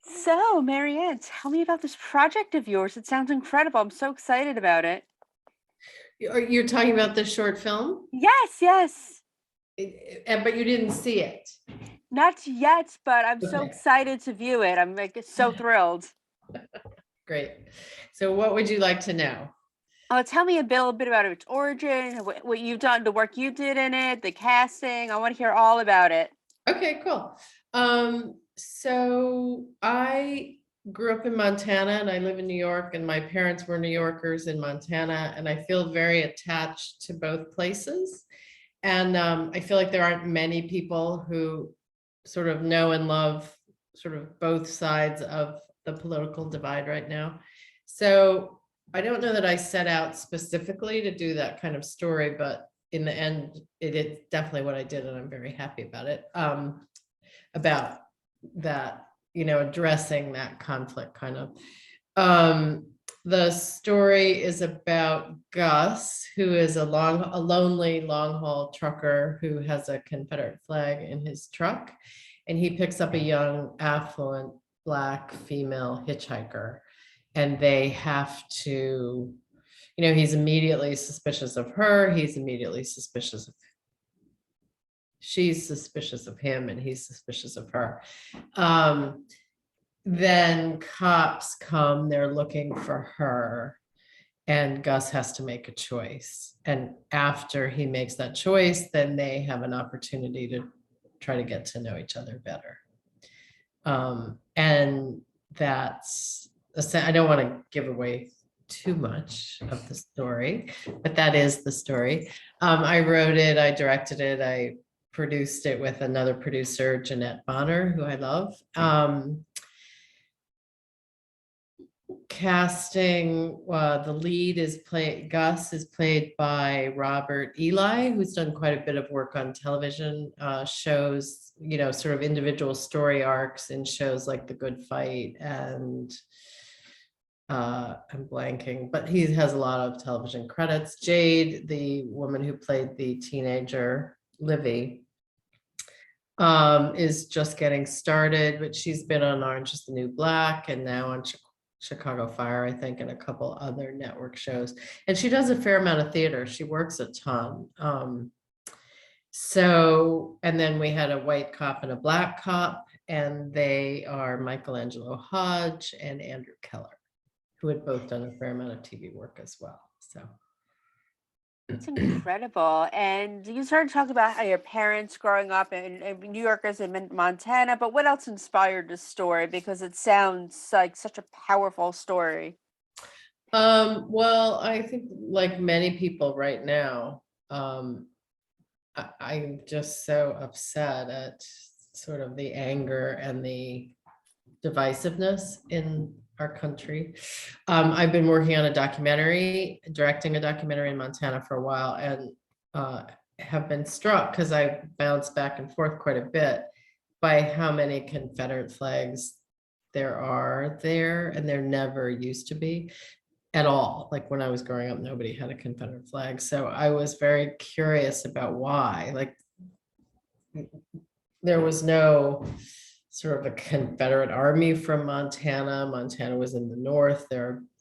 So, Mary Ann, tell me about this project of yours. It sounds incredible. I'm so excited about it. You're talking about the short film, Yes, yes. but you didn't see it. Not yet, but I'm so Okay, excited to view it. I'm like so thrilled. great. So what would you like to know? Tell me little bit about its origin, what you've done, the work you did in it, the casting. I want to hear all about it. Okay, cool. So I grew up in Montana and I live in New York, and my parents were New Yorkers in Montana, and I feel very attached to both places. And I feel like there aren't many people who sort of know and love sort of both sides of the political divide right now. So I don't know that I set out specifically to do that kind of story, but in the end, it is definitely what I did, and I'm very happy about it. About that, addressing that conflict kind of. Um, the story is about Gus, who is a lonely long haul trucker who has a Confederate flag in his truck, and he picks up a young, affluent Black female hitchhiker, and they have to, he's immediately suspicious of her. He's immediately suspicious of She's suspicious of him, and he's suspicious of her. Um, then cops come, they're looking for her, and Gus has to make a choice. And after he makes that choice, then they have an opportunity to try to get to know each other better. And that's, I don't want to give away too much of the story, but that is the story. I wrote it, I directed it, I produced it with another producer, Jeanette Bonner, who I love. Casting, the lead is Gus is played by Robert Eli, who's done quite a bit of work on television shows, sort of individual story arcs in shows like The Good Fight, and I'm blanking, but he has a lot of television credits. Jade, the woman who played the teenager Livy, is just getting started, but she's been on Orange is the New Black and now on Chicago Fire, I think, and a couple other network shows. And she does a fair amount of theater. She works a ton. And then we had a white cop and a black cop, and they are Michelangelo Hodge and Andrew Keller, who had both done a fair amount of TV work as well. So It's incredible. And you started talking about how your parents growing up in New Yorkers in Montana, but what else inspired this story? Because it sounds like such a powerful story. well, I think like many people right now, I'm just so upset at sort of the anger and the divisiveness in our country. I've been working on directing a documentary in Montana for a while, and have been struck, because I bounce back and forth quite a bit, by how many Confederate flags there are there, and there never used to be at all. Like when I was growing up, nobody had a Confederate flag. So I was very curious about why. Like there was no sort of a Confederate army from Montana. Montana was in the north.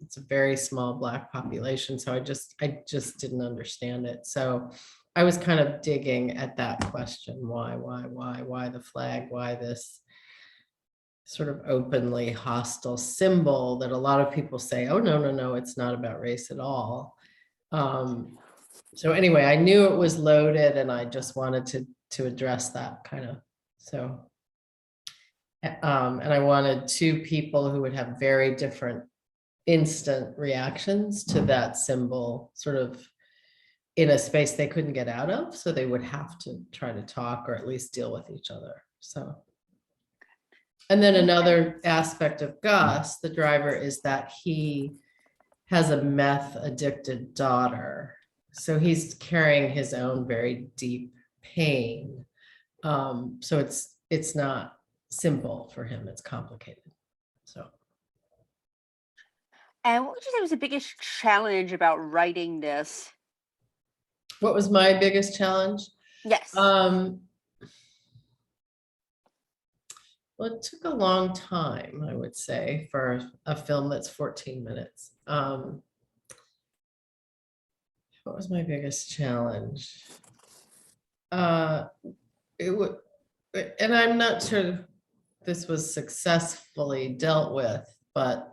It's a very small Black population. So I just didn't understand it. So I was kind of digging at that question. Why the flag? Why this sort of openly hostile symbol that a lot of people say, oh, no, it's not about race at all. So anyway, I knew it was loaded, and I just wanted to address that kind of. So and I wanted two people who would have very different instant reactions to that symbol, sort of in a space they couldn't get out of. So they would have to try to talk, or at least deal with each other. So, and then another aspect of Gus, the driver, is that he has a meth addicted daughter. So he's carrying his own very deep pain. So it's not simple for him, it's complicated. So And what would you say was the biggest challenge about writing this? what was my biggest challenge? Yes. Well, Well, it took a long time, I would say, for a film that's 14 minutes. What was my biggest challenge? Uh, it would, and I'm not sure this was successfully dealt with, but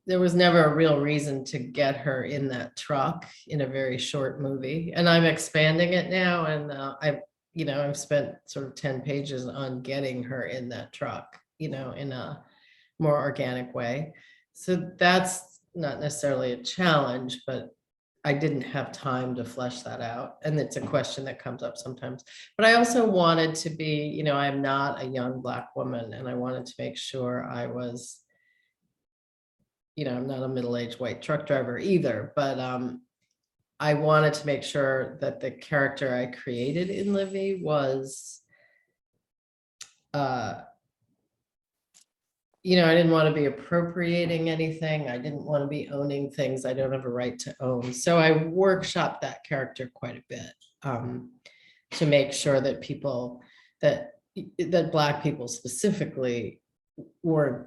there was never a real reason to get her in that truck in a very short movie. And I'm expanding it now, and I've spent sort of 10 pages on getting her in that truck, in a more organic way. So that's not necessarily a challenge, but I didn't have time to flesh that out. And it's a question that comes up sometimes. But I also wanted to be, I'm not a young Black woman, and I wanted to make sure I was, I'm not a middle-aged white truck driver either, but I wanted to make sure that the character I created in Livy was, I didn't want to be appropriating anything. I didn't want to be owning things I don't have a right to own. So I workshopped that character quite a bit, to make sure that that Black people specifically weren't,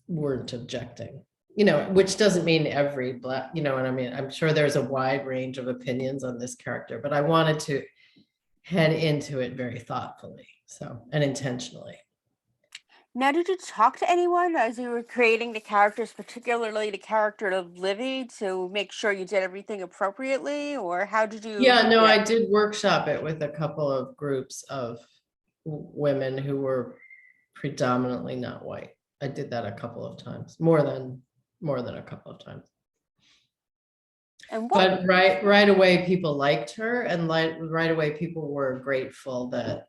weren't objecting, which doesn't mean every Black, you know what I mean? I'm sure there's a wide range of opinions on this character, but I wanted to head into it very thoughtfully, and intentionally. Now, did you talk to anyone as you were creating the characters, particularly the character of Livy, to make sure you did everything appropriately, or how did you Yeah, do no, I that? did workshop it with a couple of groups of women who were predominantly not white. I did that a couple of times, more than a couple of times. And what? But right away, people liked her, and right away, people were grateful that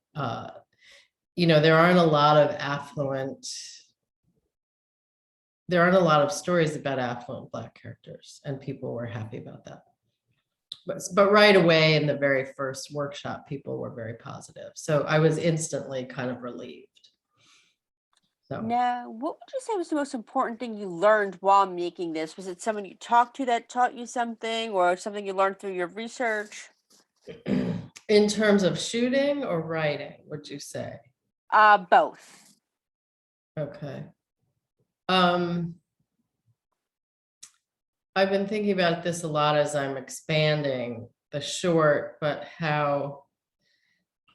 there aren't a lot of stories about affluent Black characters, and people were happy about that. But right away in the very first workshop, people were very positive. So I was instantly kind of relieved. So Now, what would you say was the most important thing you learned while making this? Was it someone you talked to that taught you something, or something you learned through your research? in terms of shooting or writing, would you say? Both. Okay. I've been thinking about this a lot as I'm expanding the short, but how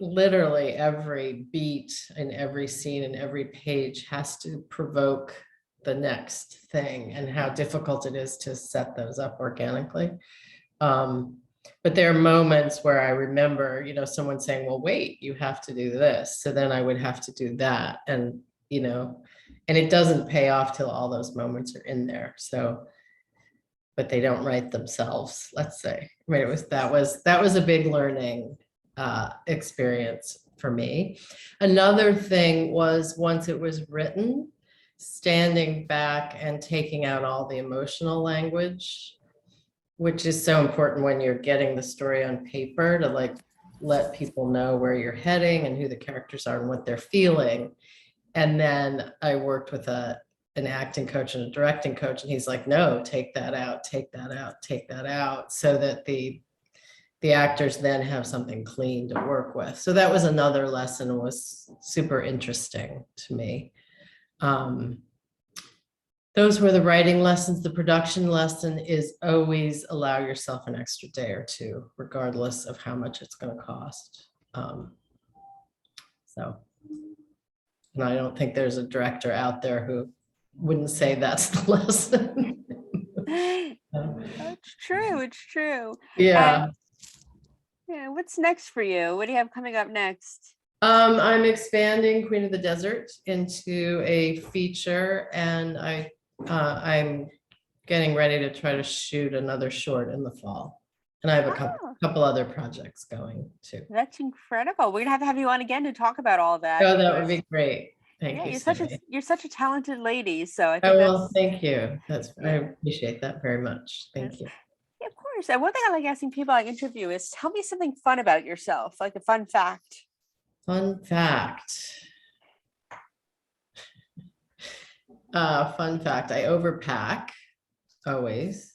literally every beat and every scene and every page has to provoke the next thing, and how difficult it is to set those up organically. But there are moments where I remember, someone saying, well, wait, you have to do this. So then I would have to do that. And, and it doesn't pay off till all those moments are in there. So, but they don't write themselves, let's say. Right. That was a big learning experience for me. Another thing was, once it was written, standing back and taking out all the emotional language, which is so important when you're getting the story on paper, to let people know where you're heading and who the characters are and what they're feeling. And then I worked with an acting coach and a directing coach, and he's like, no, take that out, take that out, take that out, so that the actors then have something clean to work with. So that was another lesson, was super interesting to me. Those were the writing lessons. The production lesson is always allow yourself an extra day or two, regardless of how much it's going to cost. And I don't think there's a director out there who wouldn't say that's the lesson. It's true. It's true. And Yeah. yeah, what's next for you? What do you have coming up next? I'm expanding Queen of the Desert into a feature, and I'm getting ready to try to shoot another short in the fall. And I have a Oh, couple other projects going too. that's incredible. We're gonna have to have you on again to talk about all that, Oh, that would because be great. Thank yeah, you, you're Sammi. you're such a talented lady. So I Oh, think well, that's thank you. I yeah. appreciate that very much. Yes. Thank you. Yeah, of course. And one thing I like asking people I interview is, tell me something fun about yourself, like a fun fact. Fun fact. Fun fact, I overpack always.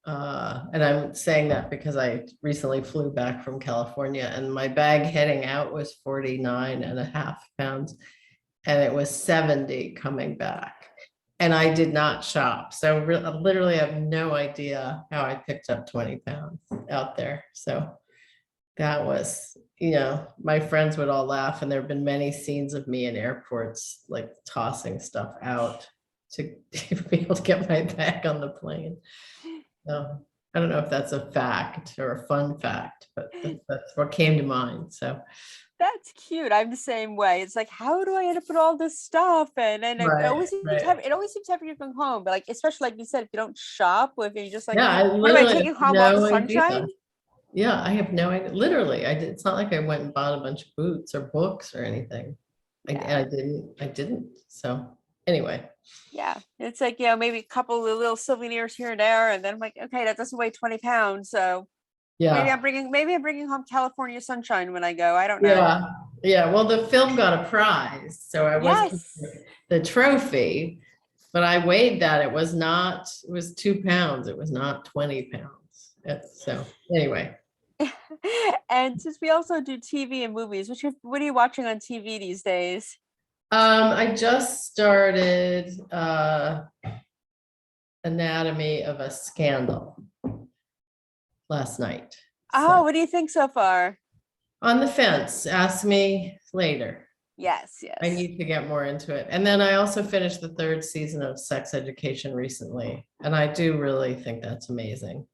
And I'm saying that because I recently flew back from California and my bag heading out was 49.5 pounds and it was 70 coming back. And I did not shop. So I literally have no idea how I picked up 20 pounds out there. So that was, my friends would all laugh, and there have been many scenes of me in airports, like tossing stuff out to be able to get my bag on the plane. So I don't know if that's a fact or a fun fact, but that's what came to mind. So, That's cute. I'm the same way. It's like, how do I end up with all this stuff? And it right, always seems right. heavy. It always seems heavy to come home. But like, especially like you said, if you don't shop, if you're just like, Yeah, I what am I literally have taking home? All the no idea. sunshine? Yeah, I have no idea. Literally, I did. It's not like I went and bought a bunch of boots or books or anything. Yeah. I didn't. So anyway, Yeah. It's like, maybe a couple of little souvenirs here and there. And then I'm like, okay, that doesn't weigh 20 pounds. So yeah, maybe I'm bringing home California sunshine when I go. I don't know. yeah, yeah. Well, the film got a prize, so I was Yes. the trophy, but I weighed that. It was not. It was 2 pounds. It was not 20 pounds. So anyway. And since we also do TV and movies, what are you watching on TV these days? I just started Anatomy of a Scandal last night. So Oh, what do you think so far? on the fence, ask me later. Yes, I yes. need to get more into it. And then I also finished the third season of Sex Education recently, and I do really think that's amazing.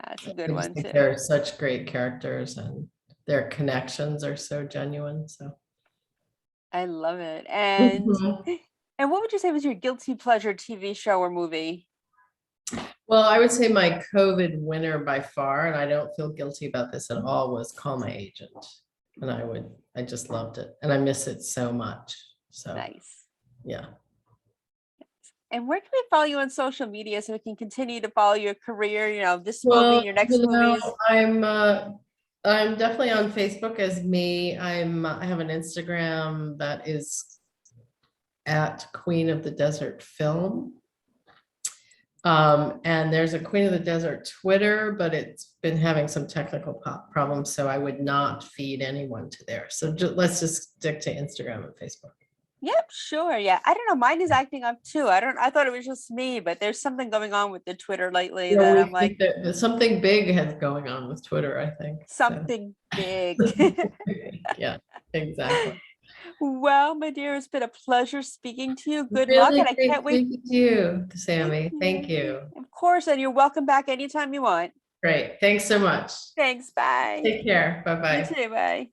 That's a good I just one think too. they're such great characters and their connections are so genuine. So I love it. And Mhm. and what would you say was your guilty pleasure TV show or movie? Well, I would say my COVID winner by far, and I don't feel guilty about this at all, was Call My Agent. And I just loved it and I miss it so much. So, Nice. yeah. And where can we follow you on social media so we can continue to follow your career, this movie, Well, your next movies? I'm definitely on Facebook as me. I have an Instagram that is at Queen of the Desert Film. And there's a Queen of the Desert Twitter, but it's been having some technical problems, so I would not feed anyone to there. So let's just stick to Instagram and Facebook. Yep, sure. Yeah. I don't know. Mine is acting up too. I thought it was just me, but there's something going on with the Twitter lately Yeah, that we I'm think like, that there's something big has going on with Twitter, I think. So something big. yeah, exactly. Well, my dear, it's been a pleasure speaking to you. Good luck, Really and I great can't wait. speaking to you, Thank Sammy. Thank you. you. Of course, and you're welcome back anytime you want. Great. Thanks so much. Thanks. Bye. Take care. You Bye-bye. too. Bye.